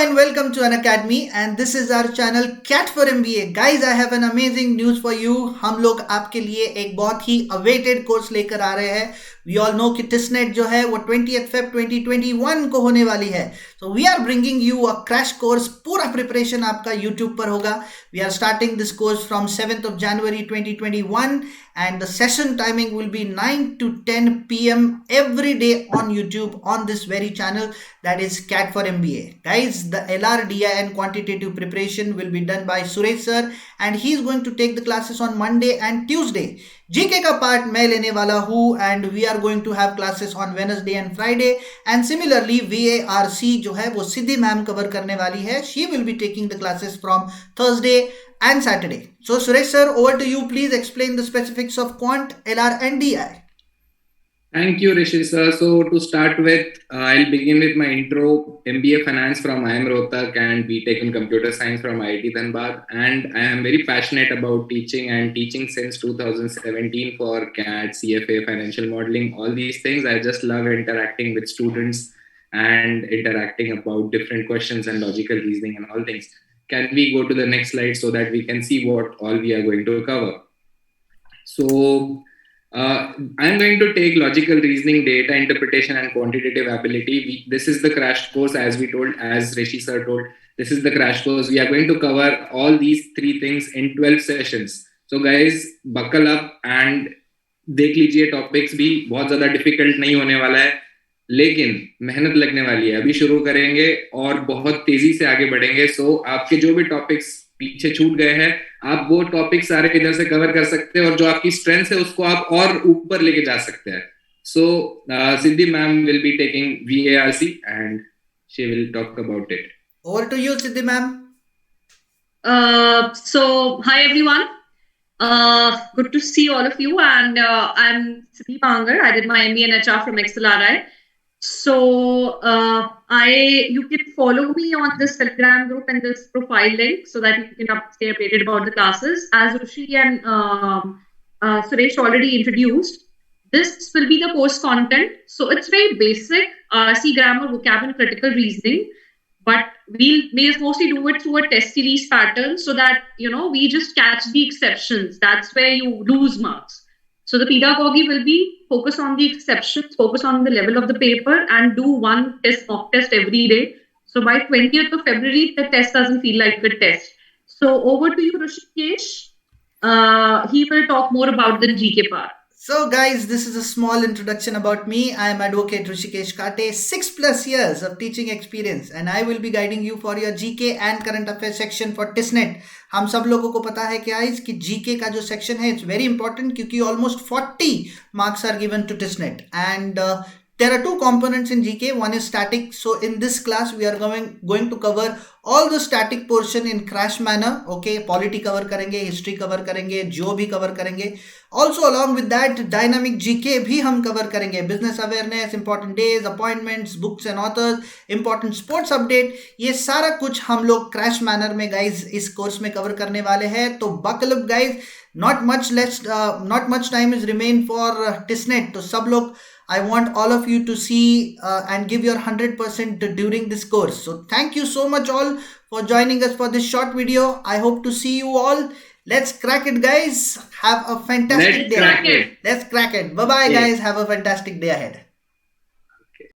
and welcome to Unacademy and this is our channel CAT4MBA. Guys, I have an amazing news for you. हम लोग आपके लिए एक बहुत ही awaited कोर्स लेकर आ रहे हैं. We all know कि TISSNET जो है वो 20th Feb 2021 को होने वाली है. So we are bringing you a crash course. पूरा preparation आपका YouTube पर होगा. We are starting this course from 7th of January 2021 and the session timing will be 9 to 10 p.m. every day on YouTube on this very channel, that is CAT4MBA. Guys, the LRDI and quantitative preparation will be done by Suresh sir and he is going to take the classes on Monday and Tuesday. GK का part मैं लेने वाला हूँ and we are going to have classes on Wednesday and Friday and similarly VARC जो है वो सिद्धि ma'am cover करने वाली है. She will be taking the classes from Thursday and Saturday. So Suresh sir, over to you. Please explain the specifics of Quant, LR and DI. Thank you, Rishi sir. So to start with, I'll begin with my intro. MBA Finance from IIM Rohtak and BTech in Computer Science from IIT Dhanbad. And I am very passionate about teaching and teaching since 2017 for CAT, CFA, financial modeling, all these things. I just love interacting with students and interacting about different questions and logical reasoning and all things. Can we go to the next slide so that we can see what all we are going to cover? So I'm going to take logical reasoning, data interpretation, and quantitative ability. This is the crash course, as we told, as Rishi sir told. This is the crash course. We are going to cover all these three things in 12 sessions. So guys, buckle up and देख लीजिए topics भी बहुत ज़्यादा difficult नहीं होने वाला है, लेकिन मेहनत लगने वाली है. अभी शुरू करेंगे और बहुत तेजी से आगे बढ़ेंगे. सो आपके जो भी टॉपिक्स पीछे छूट गए हैं, आप वो टॉपिक सारे इधर से कवर कर सकते हैं और जो आपकी स्ट्रेंथ है उसको आप और ऊपर लेके जा सकते हैं. So Siddhi ma'am will be taking VARC and she will talk about it. Over to you, Siddhi ma'am. So hi everyone. Good to see all of you, and I'm Siddhi Bangard. I did my MBA in HR from LRDI. So you can follow me on this Telegram group and this profile link so that you can stay updated about the classes. As Rushi and Suresh already introduced, this will be the course content. So it's very basic, RC grammar, vocab, and critical reasoning. But we'll mostly do it through a test series pattern so that, we just catch the exceptions. That's where you lose marks. So the pedagogy will be focus on the exceptions, focus on the level of the paper, and do one mock test every day. So by 20th of February, the test doesn't feel like a test. So over to you, Rushikesh. He will talk more about the GK part. So guys, this is a small introduction about me. I am Advocate Rushikesh Kate, 6+ years of teaching experience and I will be guiding you for your GK and current affairs section for TISSNET. हम सब लोगों को पता है क्या है कि GK का जो सेक्शन है, it's very important क्योंकि almost 40 marks are given to TISSNET and there are two components in GK. One is static. So in this class, we are going to cover all the static portion in crash manner. Okay, polity cover करेंगे, history cover करेंगे, geo भी cover करेंगे. Also along with that, dynamic GK भी हम cover करेंगे. Business awareness, important days, appointments, books and authors, important sports update. ये सारा कुछ हम लोग crash manner में guys इस course में cover करने वाले हैं. तो buckle up guys. Not much time is remain for TISSNET. तो सब लोग I want all of you to see and give your 100% during this course. So thank you so much all for joining us for this short video. I hope to see you all. Let's crack it guys. Have a fantastic day. Let's crack it. Let's crack it. Bye bye guys. Have a fantastic day ahead.